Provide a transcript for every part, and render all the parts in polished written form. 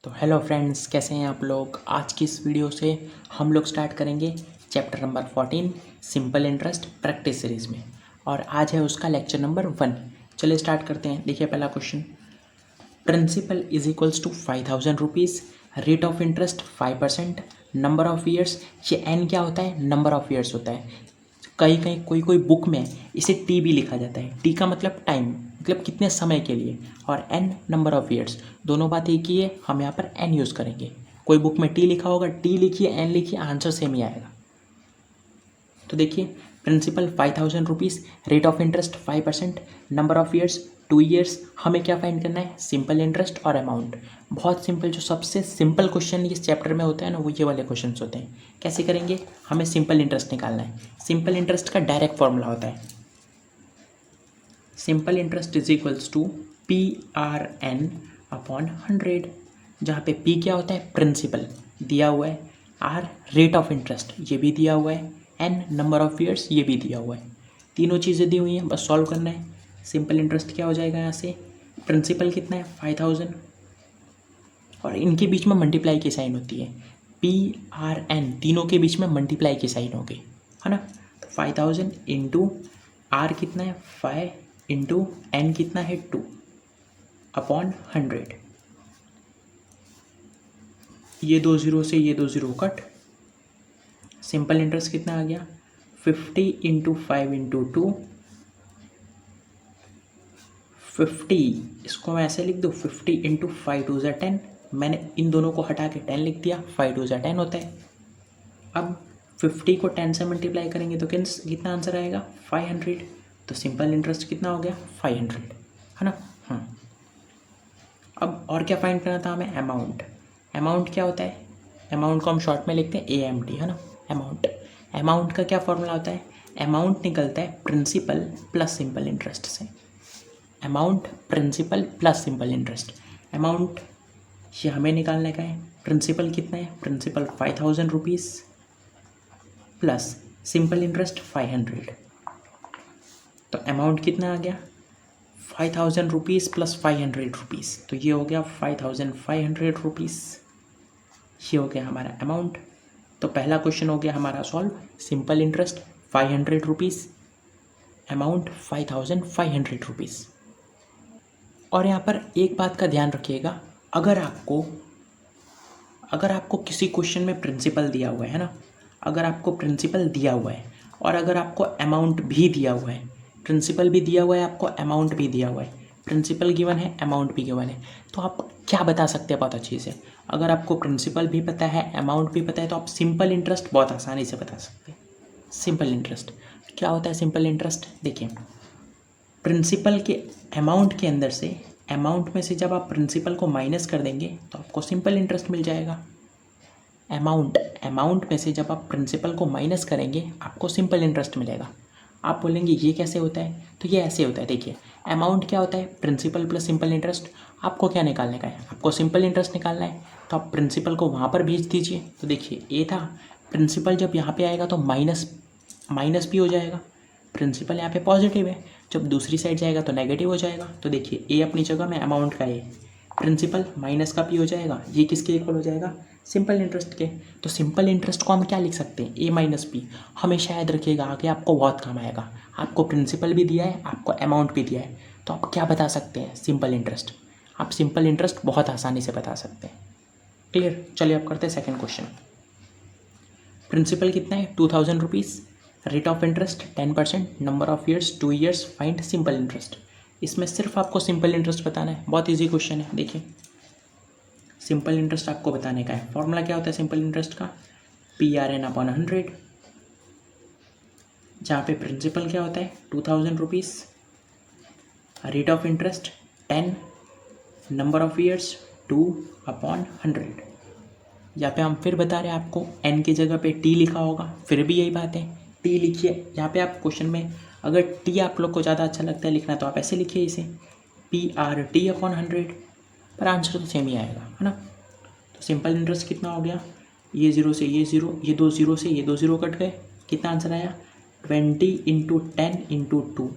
तो hello friends, कैसे हैं आप लोग। आज की इस वीडियो से हम लोग स्टार्ट करेंगे chapter number 14 simple interest practice series में, और आज है उसका लेक्चर नंबर 1। चलिए स्टार्ट करते हैं। देखिए पहला question, principle is equals to 5000 rupees, rate of interest 5%, number of years. ये एन क्या होता है? नंबर ऑफ ईयर्स होता है। कहीं कहीं कोई कोई बुक में इसे टी भी लिखा जाता है। टी का मतलब टाइम, मतलब कितने समय के लिए, और एन नंबर ऑफ ईयर्स। दोनों बात एक ही है, हम यहाँ पर एन यूज़ करेंगे। कोई बुक में टी लिखा होगा, टी लिखिए एन लिखिए, आंसर सेम ही आएगा। तो देखिए, principle 5000 rupees, rate of interest 5%, number of years 2 years. हमें क्या फाइंड करना है? सिंपल इंटरेस्ट और अमाउंट। बहुत सिंपल, जो सबसे सिंपल क्वेश्चन इस चैप्टर में होता है ना, वो ये वाले क्वेश्चन होते हैं। कैसे करेंगे? हमें सिंपल इंटरेस्ट निकालना है। सिंपल इंटरेस्ट का डायरेक्ट फॉर्मूला होता है, simple interest is equals to PRN upon 100, जहाँ पे P क्या होता है? प्रिंसिपल दिया हुआ है, R रेट ऑफ इंटरेस्ट ये भी दिया हुआ है, N नंबर ऑफ ईयर्स ये भी दिया हुआ है। तीनों चीज़ें दी हुई हैं, बस सॉल्व करना है। सिंपल इंटरेस्ट क्या हो जाएगा यहाँ से? प्रिंसिपल कितना है? 5000, और इनके बीच में मल्टीप्लाई की साइन होती है। PRN तीनों के बीच में मल्टीप्लाई की साइन होगी, है ना। तो 5000 इंटू R कितना है? 5 इंटू N कितना है? 2 अपॉन 100। ये 2 जीरो से ये 2 जीरो कट। सिंपल इंटरेस्ट कितना आ गया? 50 इंटू 5 इंटू 2, 50। इसको मैं ऐसे लिख दूँ, 50 इंटू 5 2 ज़ा 10। मैंने इन दोनों को हटा के 10 लिख दिया, 5 2 ज़ा 10 होता है। अब 50 को 10 से मल्टीप्लाई करेंगे तो कितना आंसर आएगा? 500। तो सिंपल इंटरेस्ट कितना हो गया? 500, है ना। अब और क्या फाइंड करना था हमें? अमाउंट। अमाउंट क्या होता है? अमाउंट को हम शॉर्ट में लिखते हैं AMT, है ना। अमाउंट, अमाउंट का क्या फॉर्मूला होता है? अमाउंट निकलता है प्रिंसिपल प्लस सिंपल इंटरेस्ट से। Amount principle plus simple interest. Amount ये हमें निकालने का है। प्रिंसिपल कितना है? Principle 5000 rupees plus simple interest 500। तो अमाउंट कितना आ गया? 5000 रुपीज़ प्लस 500 रुपीज़, तो ये हो गया 5500 रुपीज़। ये हो गया हमारा अमाउंट। तो पहला क्वेश्चन हो गया हमारा solve. Simple interest 500 rupees, amount 5500 rupees. और यहाँ पर एक बात का ध्यान रखिएगा, अगर आपको किसी क्वेश्चन में प्रिंसिपल दिया हुआ है ना, अगर आपको प्रिंसिपल दिया हुआ है और अगर आपको अमाउंट भी दिया हुआ है, प्रिंसिपल भी दिया हुआ है आपको, अमाउंट भी दिया हुआ है, प्रिंसिपल गिवन है, अमाउंट भी गिवन है, तो आप क्या बता सकते हैं? बहुत अच्छी से, अगर आपको प्रिंसिपल भी पता है, अमाउंट भी पता है, तो आप सिंपल इंटरेस्ट बहुत आसानी से बता सकते हैं। सिंपल इंटरेस्ट क्या होता है? सिंपल इंटरेस्ट देखिए, प्रिंसिपल के अमाउंट के अंदर से, अमाउंट में से जब आप प्रिंसिपल को माइनस कर देंगे तो आपको सिंपल इंटरेस्ट मिल जाएगा। अमाउंट में से जब आप प्रिंसिपल को माइनस करेंगे आपको सिंपल इंटरेस्ट मिलेगा। आप बोलेंगे ये कैसे होता है? तो ये ऐसे होता है। देखिए, अमाउंट क्या होता है? Principle plus simple interest. आपको क्या निकालने का है? आपको सिंपल इंटरेस्ट निकालना है, तो आप प्रिंसिपल को वहाँ पर भेज दीजिए। तो देखिए, ए था, प्रिंसिपल जब यहाँ पे आएगा तो माइनस भी हो जाएगा। प्रिंसिपल यहाँ पे पॉजिटिव है, जब दूसरी साइड जाएगा तो नेगेटिव हो जाएगा। तो देखिए, ए अपनी जगह में, अमाउंट का ए, प्रिंसिपल माइनस का पी हो जाएगा। ये किसके इक्वल हो जाएगा? सिंपल इंटरेस्ट के। तो सिंपल इंटरेस्ट को हम क्या लिख सकते हैं? ए माइनस पी। हमेशा याद रखिएगा, आगे आपको बहुत काम आएगा। आपको प्रिंसिपल भी दिया है, आपको अमाउंट भी दिया है, तो आप क्या बता सकते हैं? Simple interest. आप सिंपल इंटरेस्ट बहुत आसानी से बता सकते हैं। क्लियर? चलिए अब करते हैं सेकेंड क्वेश्चन। प्रिंसिपल कितना है? 2000 rupees, rate of interest 10%, number of years 2 years, find simple interest. इसमें सिर्फ आपको सिंपल इंटरेस्ट बताना है, बहुत इजी क्वेश्चन है। देखिए, सिंपल इंटरेस्ट आपको बताने का है। फॉर्मूला क्या होता है सिंपल इंटरेस्ट का? PRN अपॉन 100, जहाँ पे प्रिंसिपल क्या होता है? 2000 rupees, rate of interest 10, number of years 2 upon 100। यहाँ पे हम फिर बता रहे हैं आपको, n की जगह पे t लिखा होगा, फिर भी यही बात है, t लिखिए। यहाँ पे आप क्वेश्चन में अगर t आप लोग को ज़्यादा अच्छा लगता है लिखना, तो आप ऐसे लिखिए इसे, PRT अपॉन 100, पर आंसर तो सेम ही आएगा, है ना। तो सिंपल इंटरेस्ट कितना हो गया? ये जीरो से ये जीरो, ये 2 जीरो से ये 2 जीरो कट गए, कितना आंसर आया? 20 इंटू 10 इंटू 2।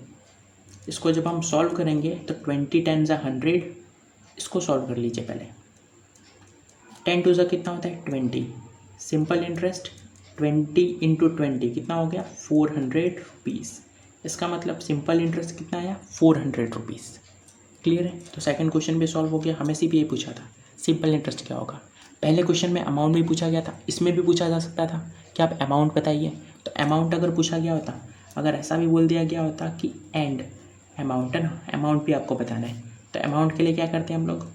इसको जब हम सॉल्व करेंगे तो 20 10 ज़ा 100, इसको सॉल्व कर लीजिए पहले। 10 टू ज़ा कितना होता है 20, सिंपल इंटरेस्ट 20 इंटू 20 कितना हो गया 400 रुपीज़। इसका मतलब सिंपल इंटरेस्ट कितना आया 400 रुपीज़। क्लियर है? तो सेकंड क्वेश्चन भी सॉल्व हो गया। हमें से भी ये पूछा था सिंपल इंटरेस्ट क्या होगा। पहले क्वेश्चन में अमाउंट भी पूछा गया था, इसमें भी पूछा जा सकता था कि आप अमाउंट बताइए। तो अमाउंट अगर पूछा गया होता, अगर ऐसा भी बोल दिया गया होता कि एंड अमाउंट है ना, अमाउंट भी आपको बताना है, तो अमाउंट के लिए क्या करते हैं हम लोग,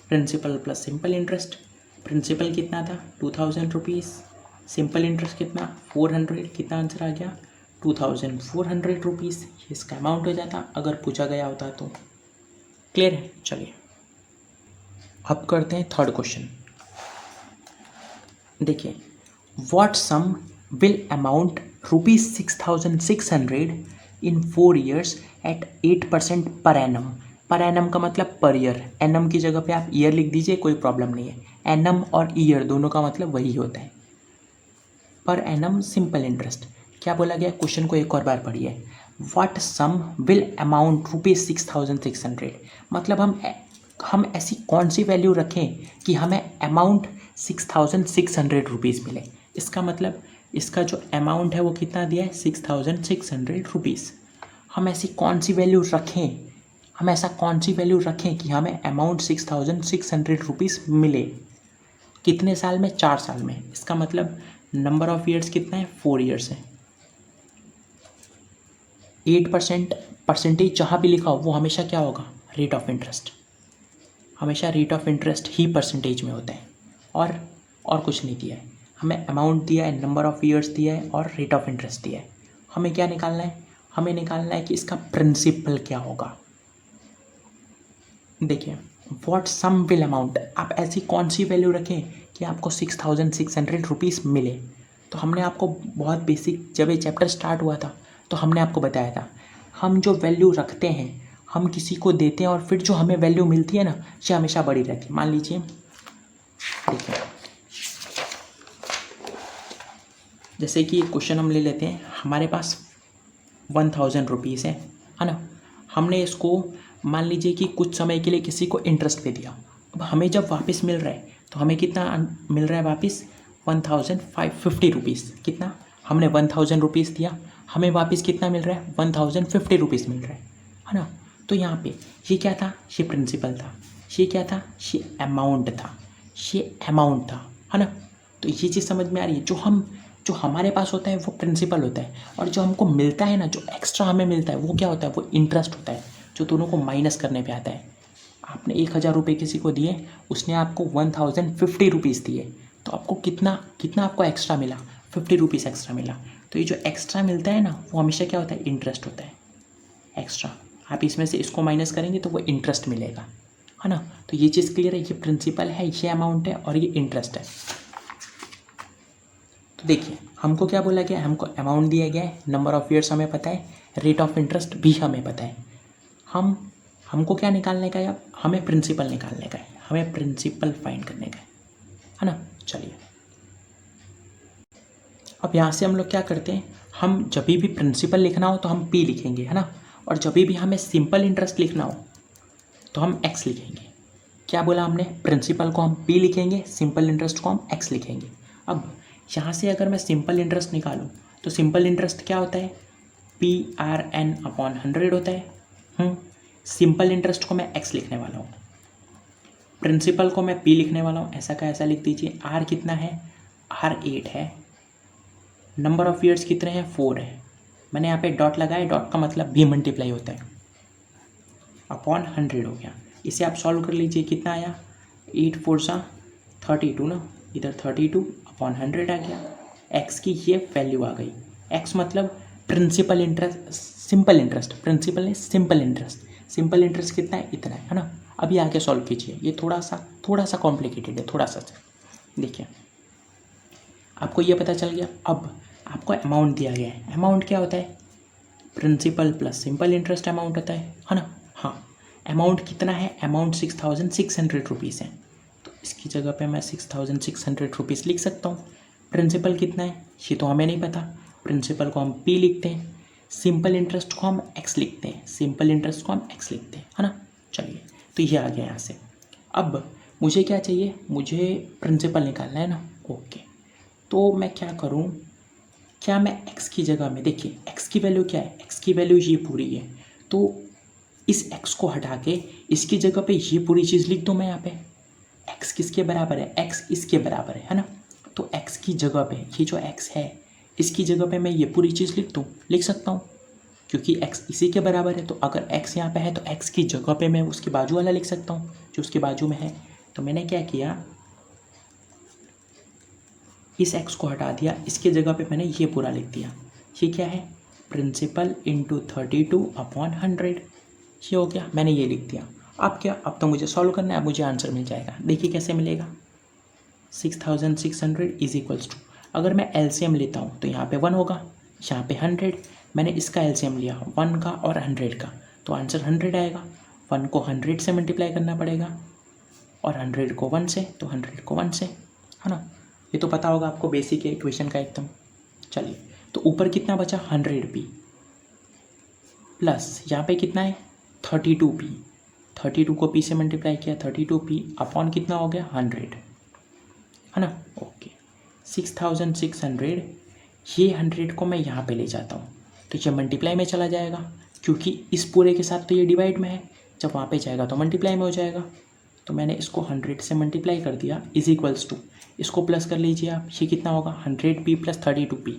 principle plus simple interest. Principle कितना था 2000 रुपीज़, सिंपल इंटरेस्ट कितना 400, कितना आंसर आ गया 2400 रुपीज़। इसका अमाउंट हो जाता अगर पूछा गया होता तो। क्लियर है? चलिए अब करते हैं थर्ड क्वेश्चन। देखिए, what sum will amount ₹6600 in 4 years at 8% per annum. Per annum का मतलब पर ईयर, एनम की जगह पे आप ईयर लिख दीजिए, कोई प्रॉब्लम नहीं है। एनम और ईयर दोनों का मतलब वही होता है। Per annum simple interest. क्या बोला गया, क्वेश्चन को एक और बार पढ़िए। व्हाट सम विल अमाउंट ₹6600, मतलब हम ऐसी कौन सी वैल्यू रखें कि हमें अमाउंट 6600 रुपीज़ मिले। इसका मतलब इसका जो अमाउंट है वो कितना दिया है 6600 रुपीज़। हम ऐसी कौन सी वैल्यू रखें, हम ऐसा कौन सी वैल्यू रखें कि हमें अमाउंट 6600 रुपीज़ मिले। कितने साल में, 4 साल में। इसका मतलब नंबर ऑफ ईयर्स कितना है 4 ईयर्स है। 8% परसेंटेज जहाँ भी लिखा हो वो हमेशा क्या होगा, रेट ऑफ इंटरेस्ट। हमेशा rate of interest he percentage में होता है, और कुछ नहीं दिया है। हमें अमाउंट दिया है, नंबर ऑफ ईयर्स दिया है और रेट ऑफ इंटरेस्ट दिया है। हमें क्या निकालना है, हमें निकालना है कि इसका प्रिंसिपल क्या होगा। देखिए, व्हाट सम विल अमाउंट, आप ऐसी कौन सी वैल्यू रखें कि आपको 6600 रुपीज़ मिले। तो हमने आपको बहुत बेसिक, जब ये चैप्टर स्टार्ट हुआ था तो हमने आपको बताया था, हम जो वैल्यू रखते हैं, हम किसी को देते हैं और फिर जो हमें वैल्यू मिलती है ना, ये हमेशा बड़ी रहती है। मान लीजिए, देखिए, जैसे कि क्वेश्चन हम ले लेते हैं, हमारे पास 1000 रुपीज़ है ना। हमने इसको मान लीजिए कि कुछ समय के लिए किसी को इंटरेस्ट पे दिया। अब हमें जब वापस मिल रहा है तो हमें कितना मिल रहा है वापस 1550 रुपीज़। कितना, हमने 1000 रुपीज़ दिया, हमें वापस कितना मिल रहा है 1050 रुपीज़ मिल रहा है ना। तो यहाँ पे ये क्या था, ये प्रिंसिपल था। ये क्या था, ये अमाउंट था। ये अमाउंट था, है ना। तो ये चीज़ समझ में आ रही है। जो हमारे पास होता है वो प्रिंसिपल होता है, और जो हमको मिलता है ना, जो एक्स्ट्रा हमें मिलता है वो क्या होता है, वो इंटरेस्ट होता है, जो दोनों को माइनस करने पे आता है। आपने 1000 रुपये किसी को दिए, उसने आपको 1050 रुपीज़ दिए, तो आपको कितना कितना आपको एक्स्ट्रा मिला, 50 रुपीज़ एक्स्ट्रा मिला। तो ये जो एक्स्ट्रा मिलता है ना, वो हमेशा क्या होता है, इंटरेस्ट होता है एक्स्ट्रा। आप इसमें से इसको माइनस करेंगे तो वो इंटरेस्ट मिलेगा, है ना। तो ये चीज़ क्लियर है, ये प्रिंसिपल है, ये अमाउंट है और ये इंटरेस्ट है। तो देखिए, हमको क्या बोला गया, हमको अमाउंट दिया गया है, नंबर ऑफ ईयर्स हमें पता है, रेट ऑफ इंटरेस्ट भी हमें पता है। हमको क्या निकालने का है, अब हमें प्रिंसिपल निकालने का है, हमें प्रिंसिपल फाइंड करने का है ना। चलिए, अब यहाँ से हम लोग क्या करते हैं, हम जब भी प्रिंसिपल लिखना हो तो हम P लिखेंगे, है ना। और जब भी हमें सिंपल इंटरेस्ट लिखना हो तो हम X लिखेंगे। क्या बोला हमने, प्रिंसिपल को हम P लिखेंगे, सिंपल इंटरेस्ट को हम X लिखेंगे। अब यहाँ से अगर मैं सिंपल इंटरेस्ट निकालूँ तो सिंपल इंटरेस्ट क्या होता है, PRN/100 होता है। सिंपल इंटरेस्ट को मैं X लिखने वाला हूँ, प्रिंसिपल को मैं P लिखने वाला हूँ। ऐसा का ऐसा लिख दीजिए। R कितना है, R 8 है। नंबर ऑफ ईयर्स कितने हैं, 4 है। मैंने यहाँ पे डॉट लगाया, डॉट का मतलब भी मल्टीप्लाई होता है, अपॉन 100 हो गया। इसे आप सॉल्व कर लीजिए, कितना आया 8 4 32 ना, इधर 32 अपॉन 100 आ गया। एक्स की ये वैल्यू आ गई। एक्स मतलब principle interest, simple interest, principle है सिंपल इंटरेस्ट। सिंपल इंटरेस्ट कितना है, इतना है ना। अभी आके सॉल्व कीजिए, ये थोड़ा सा कॉम्प्लिकेटेड है, थोड़ा सा। देखिए, आपको ये पता चल गया। अब आपको अमाउंट दिया गया है। अमाउंट क्या होता है, principle plus simple interest amount होता है ना। हाँ, अमाउंट कितना है, अमाउंट 6600 रुपीज़ है, तो इसकी जगह पे मैं 6600 रुपीज़ लिख सकता हूँ। प्रिंसिपल कितना है ये तो हमें नहीं पता, प्रिंसिपल को हम P लिखते हैं, सिंपल इंटरेस्ट को हम X लिखते हैं, सिंपल इंटरेस्ट को हम X लिखते हैं, है ना। चलिए, तो ये आ गया यहाँ से। अब मुझे क्या चाहिए, मुझे प्रिंसिपल निकालना है ना। ओके, तो मैं क्या करूँ, क्या मैं x की जगह में, देखिए x की वैल्यू क्या है, x की वैल्यू ये पूरी है, तो इस x को हटा के इसकी जगह पे ये पूरी चीज़ लिख दूँ मैं यहाँ पे। x किसके बराबर है, x इसके बराबर है ना। तो x की जगह पे ये जो x है इसकी जगह पे मैं ये पूरी चीज़ लिख सकता हूँ, क्योंकि x इसी के बराबर है। तो अगर x यहाँ पे है तो x की जगह पे मैं उसके बाजू वाला लिख सकता हूँ जो उसके बाजू में है। तो मैंने क्या किया, इस x को हटा दिया, इसके जगह पे मैंने ये पूरा लिख दिया। ये क्या है, प्रिंसिपल इंटू 32/100, ये हो गया, मैंने ये लिख दिया। अब क्या, अब तो मुझे सॉल्व करना है, अब मुझे आंसर मिल जाएगा। देखिए कैसे मिलेगा, 6600 इज इक्वल्स टू, अगर मैं एलसीएम लेता हूँ तो यहाँ पे 1 होगा, यहाँ पे 100, मैंने इसका एलसीएम लिया 1 का और 100 का, तो आंसर 100 आएगा। 1 को 100 से मल्टीप्लाई करना पड़ेगा और 100 को 1 से, तो 100 को 1 से, है ना। ये तो पता होगा आपको, बेसिक है इक्वेशन का एकदम। चलिए, तो ऊपर कितना बचा, 100p प्लस यहाँ पे कितना है 32p, 32 को p से मल्टीप्लाई किया, 32p अपॉन कितना हो गया 100, है ना। ओके, 6600, ये 100 को मैं यहाँ पे ले जाता हूँ तो ये मल्टीप्लाई में चला जाएगा, क्योंकि इस पूरे के साथ तो ये डिवाइड में है, जब वहाँ पे जाएगा तो मल्टीप्लाई में हो जाएगा। तो मैंने इसको 100 से मल्टीप्लाई कर दिया, इज इक्वल्स टू, इसको प्लस कर लीजिए आप, ये कितना होगा 100p प्लस 32p,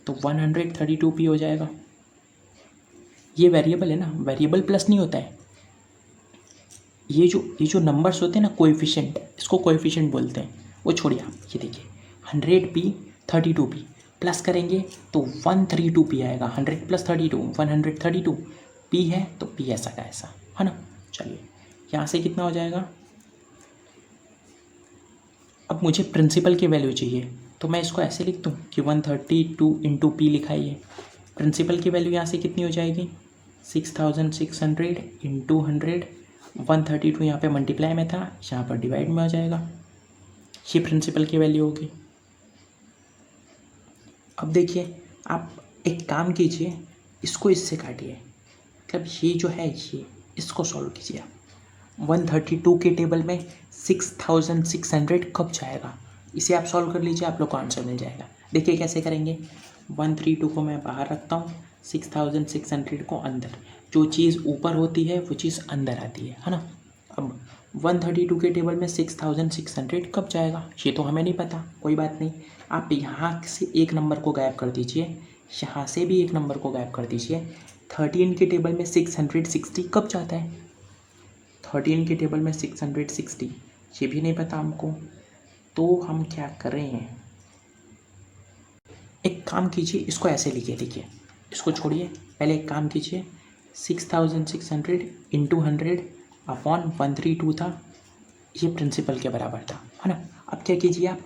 तो 132p हो जाएगा। ये वेरिएबल है ना, वेरिएबल प्लस नहीं होता है, ये जो नंबर्स होते हैं ना कोएफिशिएंट, इसको कोएफिशिएंट बोलते हैं, वो छोड़िए आप। ये देखिए 100p 32p प्लस करेंगे तो 132p आएगा, 100 प्लस 32 132, p है तो p ऐसा का ऐसा, है ना। चलिए, यहाँ से कितना हो जाएगा, अब मुझे प्रिंसिपल की वैल्यू चाहिए, तो मैं इसको ऐसे लिख दूँ कि 132 इंटू पी लिखा है ये। प्रिंसिपल की वैल्यू यहाँ से कितनी हो जाएगी, 6600 इंटू 100, 132 यहाँ पे मल्टीप्लाई में था, यहाँ पर डिवाइड में हो जाएगा, ये प्रिंसिपल की वैल्यू होगी। अब देखिए, आप एक काम कीजिए, इसको इससे काटिए, मतलब ये जो है ये, इसको सॉल्व कीजिए आप। 132 के टेबल में 6600 कब जाएगा, इसे आप सॉल्व कर लीजिए, आप लोग को आंसर मिल जाएगा। देखिए कैसे करेंगे, 132 को मैं बाहर रखता हूँ, 6600 को अंदर, जो चीज़ ऊपर होती है वो चीज़ अंदर आती है ना। अब 132 के टेबल में 6600 कब जाएगा, ये तो हमें नहीं पता, कोई बात नहीं। आप यहाँ से एक नंबर को गायब कर दीजिए, यहाँ से भी एक नंबर को गायब कर दीजिए। 13 के टेबल में 660 कब जाता है, 13 के टेबल में 660, ये भी नहीं पता हमको। तो हम क्या करें, एक काम कीजिए, इसको ऐसे लिखिए, देखिए इसको छोड़िए, पहले एक काम कीजिए, 6600 इंटू 100 अपॉन 132 था, ये प्रिंसिपल के बराबर था, है ना। अब क्या कीजिए, आप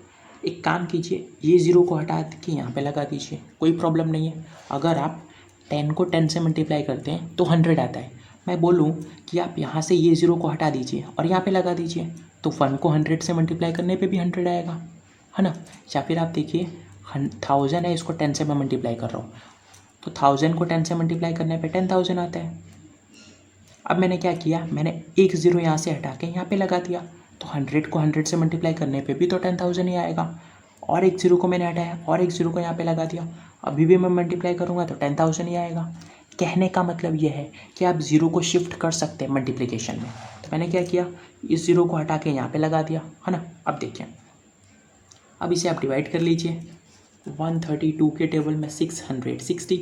एक काम कीजिए, ये ज़ीरो को हटा के यहाँ पे लगा दीजिए, कोई प्रॉब्लम नहीं है। अगर आप 10 को 10 से मल्टीप्लाई करते हैं तो 100 आता है। मैं बोलूँ कि आप यहाँ से ये ज़ीरो को हटा दीजिए और यहाँ पे लगा दीजिए, तो 1 को 100 से मल्टीप्लाई करने पे भी 100 आएगा, है ना। या फिर आप देखिए 1000 है, इसको 10 से मैं मल्टीप्लाई कर रहा हूँ, तो 1000 को 10 से मल्टीप्लाई करने पे 10,000 आता है। अब मैंने क्या किया, मैंने एक ज़ीरो यहाँ से हटा के यहाँ पे लगा दिया, तो 100 को 100 से मल्टीप्लाई करने पे भी तो 10,000 ही आएगा। और एक ज़ीरो को मैंने हटाया और एक ज़ीरो को यहाँ पे लगा दिया, अभी भी मैं मल्टीप्लाई करूँगा तो 10,000 ही आएगा। कहने का मतलब ये है कि आप ज़ीरो को शिफ्ट कर सकते हैं मल्टीप्लिकेशन में। तो मैंने क्या किया, इस ज़ीरो को हटा के यहाँ पे लगा दिया, है ना। अब देखिए, अब इसे आप डिवाइड कर लीजिए, 132 के टेबल में 660,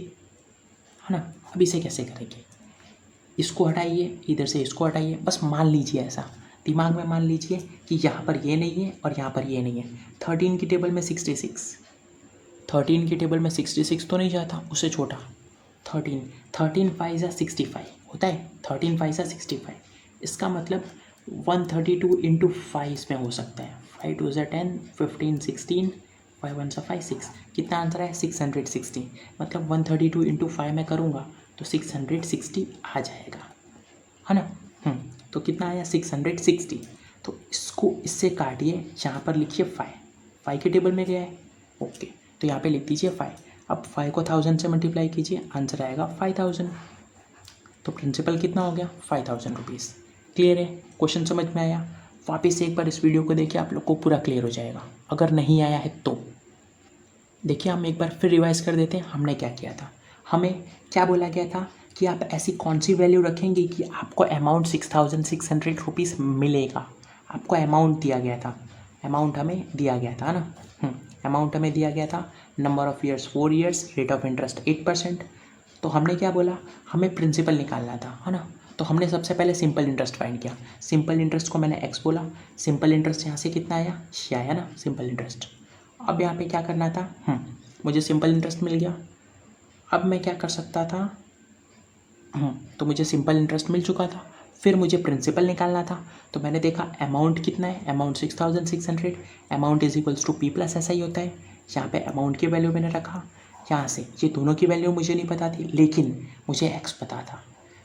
है ना। अब इसे कैसे करेंगे, इसको हटाइए, इधर से इसको हटाइए, बस मान लीजिए ऐसा, दिमाग में मान लीजिए कि यहाँ पर ये नहीं है और यहाँ पर ये नहीं है। 13 की टेबल में 66, 13 की टेबल में 66 तो नहीं जाता, उससे छोटा 13 5 जा 65 होता है, 13 5 जा 65, इसका मतलब 132 इंटू 5 में हो सकता है, 5 2 जा 10, 15 16, 5 1 जा 5 6, कितना आंसर है 660, मतलब 132 इंटू 5 में करूँगा तो 660 आ जाएगा, है ना। तो कितना आया 660, तो इसको इससे काटिए, यहाँ पर लिखिए 5 के टेबल में गया है, ओके, तो यहाँ पे लिख दीजिए 5। अब 5 को 1000 से मल्टीप्लाई कीजिए, आंसर आएगा 5000, तो प्रिंसिपल कितना हो गया 5000 रुपीज़। क्लियर है, क्वेश्चन समझ में आया। वापस से एक बार इस वीडियो को देखिए, आप लोग को पूरा क्लियर हो जाएगा। अगर नहीं आया है तो देखिए, हम एक बार फिर रिवाइज कर देते हैं। हमने क्या किया था, हमें क्या बोला गया था कि आप ऐसी कौन सी वैल्यू रखेंगे कि आपको अमाउंट 6,600 रुपीज़ मिलेगा। आपको अमाउंट दिया गया था, अमाउंट हमें दिया गया था ना, अमाउंट हमें दिया गया था। Number of years 4 years, rate of interest 8%। तो हमने क्या बोला, हमें प्रिंसिपल निकालना था, है ना। तो हमने सबसे पहले सिंपल इंटरेस्ट फाइंड किया। सिंपल इंटरेस्ट को मैंने एक्स बोला। सिंपल इंटरेस्ट यहाँ से कितना आया, ये आया ना सिंपल इंटरेस्ट। अब यहाँ पे क्या करना था, मुझे सिंपल इंटरेस्ट मिल गया। अब मैं क्या कर सकता था, तो मुझे सिंपल इंटरेस्ट मिल चुका था, फिर मुझे प्रिंसिपल निकालना था। तो मैंने देखा अमाउंट कितना है, amount 6,600, amount is equals to P plus ऐसा ही होता है। यहाँ पे अमाउंट की वैल्यू मैंने रखा। यहाँ से ये दोनों की वैल्यू मुझे नहीं पता थी, लेकिन मुझे एक्स पता था।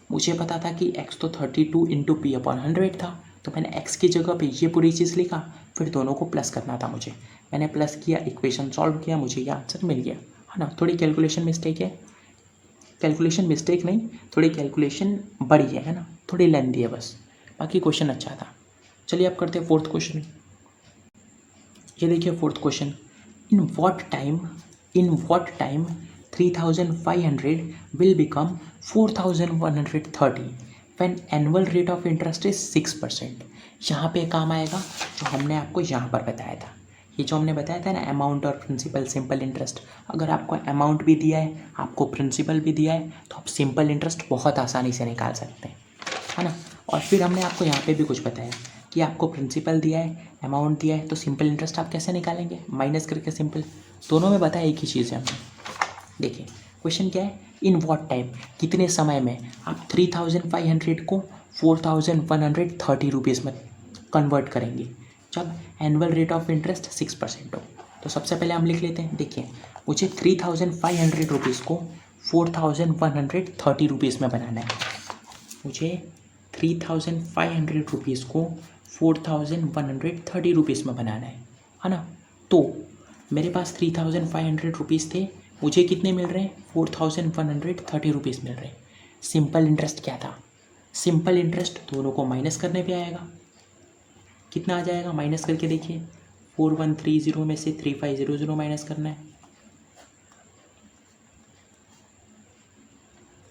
मुझे पता था कि एक्स तो 32 इंटू पी अपॉन 100 था। तो मैंने एक्स की जगह पे ये पूरी चीज़ लिखा, फिर दोनों को प्लस करना था मुझे। मैंने प्लस किया, इक्वेशन सॉल्व किया, मुझे ये आंसर मिल गया, है ना। थोड़ी कैलकुलेशन मिस्टेक है, कैलकुलेशन मिस्टेक नहीं, थोड़ी कैलकुलेशन बड़ी है ना, थोड़ी लेंथी है बस, बाकी क्वेश्चन अच्छा था। चलिए अब करते हैं फोर्थ क्वेश्चन। ये देखिए fourth question, in what time 3,500 will become 4,130 when annual rate of interest is 6%। यहाँ पे काम आएगा जो हमने आपको यहाँ पर बताया था। ये जो हमने बताया था ना, अमाउंट और प्रिंसिपल, सिंपल इंटरेस्ट। अगर आपको अमाउंट भी दिया है, आपको प्रिंसिपल भी दिया है, तो आप सिंपल इंटरेस्ट बहुत आसानी से निकाल सकते हैं, है ना। और फिर हमने आपको यहाँ पे भी कुछ बताया कि आपको प्रिंसिपल दिया है, अमाउंट दिया है, तो सिंपल इंटरेस्ट आप कैसे निकालेंगे, माइनस करके सिंपल। दोनों में बताया एक ही चीज़ है हमने। देखिए क्वेश्चन क्या है, इन व्हाट टाइम, कितने समय में आप 3,500 को 4,130 रुपीज़ में कन्वर्ट करेंगे जब एनुअल रेट ऑफ इंटरेस्ट 6% हो। तो सबसे पहले हम लिख लेते हैं। देखिए मुझे 3,500 रुपीज़ को 4,130 रुपीज़ में बनाना है। मुझे 3,500 रुपीज़ को 4,130 रुपीज़ में बनाना है ना। तो मेरे पास 3,500 रुपीज़ थे, मुझे कितने मिल रहे हैं, 4,130 रुपीज़ मिल रहे हैं। सिंपल इंटरेस्ट क्या था, सिंपल इंटरेस्ट दोनों को माइनस करने पे आएगा। कितना आ जाएगा, माइनस करके देखिए, 4,130 में से 3,500 माइनस करना है,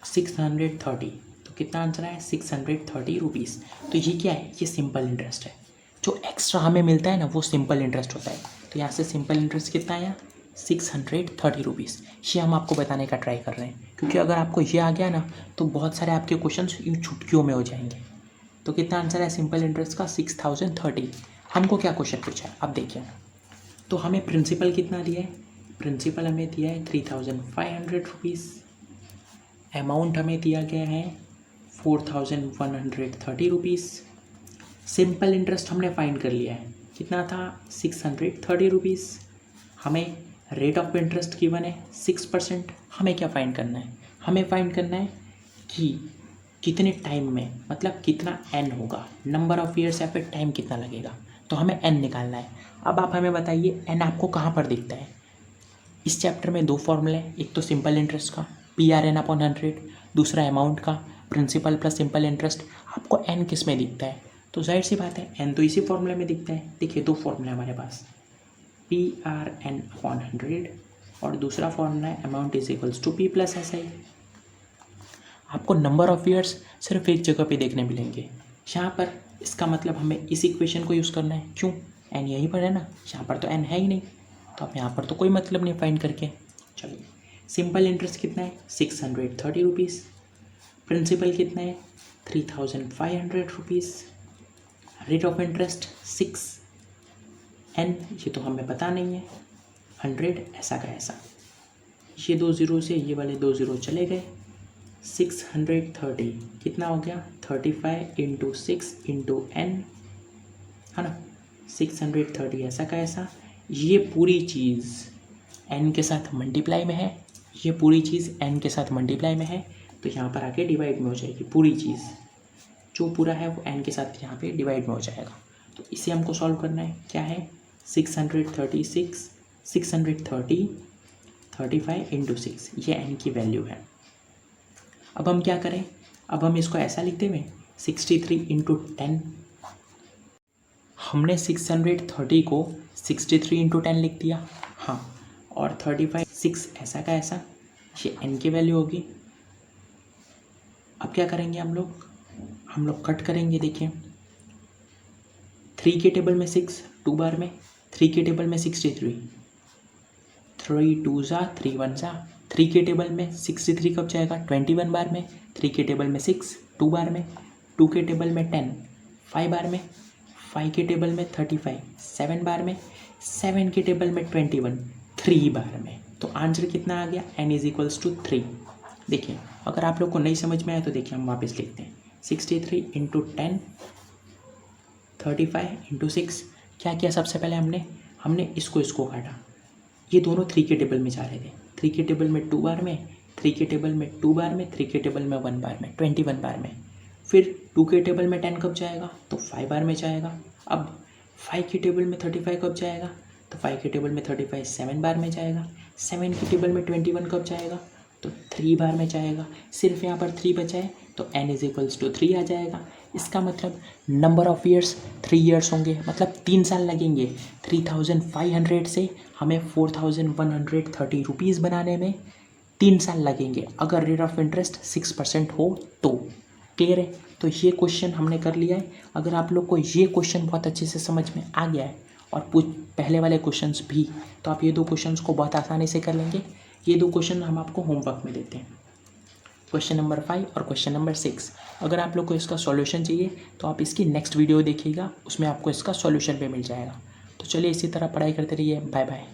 630। तो कितना आंसर आया, 630 रुपीज़। तो ये क्या है, ये सिंपल इंटरेस्ट है। जो एक्स्ट्रा हमें मिलता है ना, वो सिंपल इंटरेस्ट होता है। तो यहाँ से सिंपल इंटरेस्ट कितना आया, 630 रुपीज़। ये हम आपको बताने का ट्राई कर रहे हैं, क्योंकि अगर आपको ये आ गया ना, तो बहुत सारे आपके क्वेश्चन यूँ चुटकियों में हो जाएंगे। तो कितना आंसर है सिंपल इंटरेस्ट का, 6,030। हमको क्या क्वेश्चन पूछा है, अब देखिए। तो हमें प्रिंसिपल कितना दिया है, प्रिंसिपल हमें दिया है 3,500 रुपीज़। अमाउंट हमें दिया गया है 4,130 रुपीज़। सिंपल इंटरेस्ट हमने फाइंड कर लिया है, कितना था, 630 रुपीज़। हमें रेट ऑफ इंटरेस्ट गिवन है 6%। हमें क्या फाइंड करना है, हमें फाइंड करना है कि कितने टाइम में, मतलब कितना एन होगा, नंबर ऑफ़ ईयर्स या फिर टाइम कितना लगेगा। तो हमें एन निकालना है। अब आप हमें बताइए एन आपको कहाँ पर दिखता है। इस चैप्टर में दो फॉर्मूले हैं, एक तो सिंपल इंटरेस्ट का PRN/100, दूसरा अमाउंट का प्रिंसिपल प्लस सिंपल इंटरेस्ट। आपको एन किस में दिखता है, तो जाहिर सी बात है एन तो इसी फॉर्मूले में दिखता है। देखिए दो फॉर्मूले हमारे पास, PRN/100 और दूसरा फॉर्मूला है amount is equals to P plus SI। आपको नंबर ऑफ़ ईयर्स सिर्फ एक जगह पे देखने मिलेंगे, यहाँ पर। इसका मतलब हमें इस इक्वेशन को यूज़ करना है, क्यों, एन यहीं पर है ना, यहाँ पर तो एन है ही नहीं, तो अब यहाँ पर तो कोई मतलब नहीं फाइंड करके। चलिए, सिंपल इंटरेस्ट कितना है, 630 रुपीज़। प्रिंसिपल कितना है, 3,500 rupees. Rate of interest 6, N ये तो हमें पता नहीं है, 100 ऐसा का ऐसा। ये 2 ज़ीरो से ये वाले 2 ज़ीरो चले गए, 630 कितना हो गया, 35 इंटू 6 इंटू एन, है ना। 630 ऐसा का ऐसा। ये पूरी चीज़ एन के साथ मल्टीप्लाई में है, ये पूरी चीज़ एन के साथ मल्टीप्लाई में है, तो यहाँ पर आके डिवाइड में हो जाएगी। पूरी चीज़ जो पूरा है वो एन के साथ यहाँ पे डिवाइड में हो जाएगा। तो इसे हमको सॉल्व करना है, क्या है, 636, 630, 35 इंटू 6, ये एन की वैल्यू है। अब हम क्या करें, अब हम इसको ऐसा लिखते हुए 63 इंटू 10, हमने 630 को 63 इंटू 10 लिख दिया, हाँ, और 35 6 ऐसा का ऐसा, ये n की वैल्यू होगी। अब क्या करेंगे हम लोग कट करेंगे। देखिए 3 के टेबल में 6 2 बार में, 3 के टेबल में 63, 3 2 ज़ा 3 1 ज़ा, 3 के टेबल में 63 कब जाएगा 21 बार में, 3 के टेबल में 6 2 बार में, 2 के टेबल में 10 5 बार में, 5 के टेबल में 35 7 बार में, 7 के टेबल में 21 3 बार में। तो आंसर कितना आ गया, n इज इक्वल्स टू 3। देखिए अगर आप लोग को नहीं समझ में आया तो देखिए हम वापस लिखते हैं 63 इंटू 10 35 इंटू 6। क्या किया सबसे पहले हमने इसको काटा, ये दोनों 3 के टेबल में जा रहे थे, 3 के टेबल में 2 बार में, 3 के टेबल में 2 बार में, 3 के टेबल में 1 बार में, 21 बार में। फिर 2 के टेबल में 10 कब जाएगा तो 5 बार में जाएगा। अब 5 के टेबल में 35 कब जाएगा तो 5 के टेबल में 35 7 बार में जाएगा। 7 के टेबल में 21 कब जाएगा तो 3 बार में जाएगा। सिर्फ यहाँ पर 3 बचा है तो n इज इक्वल्स टू 3 आ जाएगा। इसका मतलब नंबर ऑफ़ ईयर्स 3 ईयर्स होंगे, मतलब 3 साल लगेंगे। 3500 से हमें 4130 रुपीज़ बनाने में 3 साल लगेंगे अगर रेट ऑफ इंटरेस्ट 6% हो तो। क्लियर है? तो ये क्वेश्चन हमने कर लिया है। अगर आप लोग को ये क्वेश्चन बहुत अच्छे से समझ में आ गया है और पहले वाले क्वेश्चंस भी, तो आप ये 2 क्वेश्चंस को बहुत आसानी से कर लेंगे। ये 2 क्वेश्चन हम आपको होमवर्क में देते हैं, क्वेश्चन नंबर 5 और क्वेश्चन नंबर 6। अगर आप लोग को इसका सॉल्यूशन चाहिए तो आप इसकी नेक्स्ट वीडियो देखिएगा, उसमें आपको इसका सॉल्यूशन भी मिल जाएगा। तो चलिए इसी तरह पढ़ाई करते रहिए। Bye bye.